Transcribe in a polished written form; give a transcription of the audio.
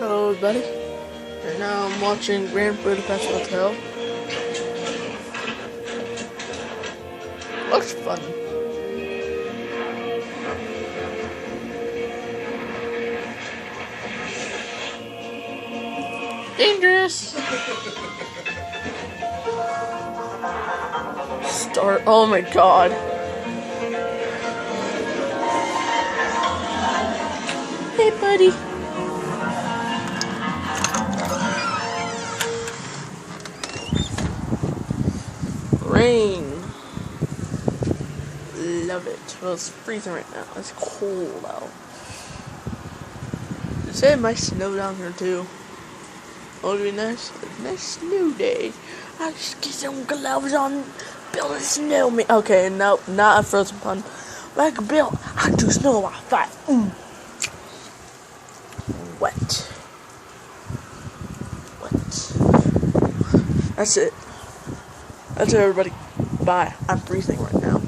Hello everybody, and now I'm watching Grand Budapest Hotel. Looks fun. Dangerous! Start, oh my god. Hey buddy. Rain. Love it. Well, it's freezing right now. It's cold out. They said it might snow down here too. What would be nice? A nice snow day. I just get some gloves on, build a snowman. Okay, nope, not a Frozen pun. Like Bill, I do snow outside. Wet. That's it. That's it, everybody. Bye. I'm freezing right now.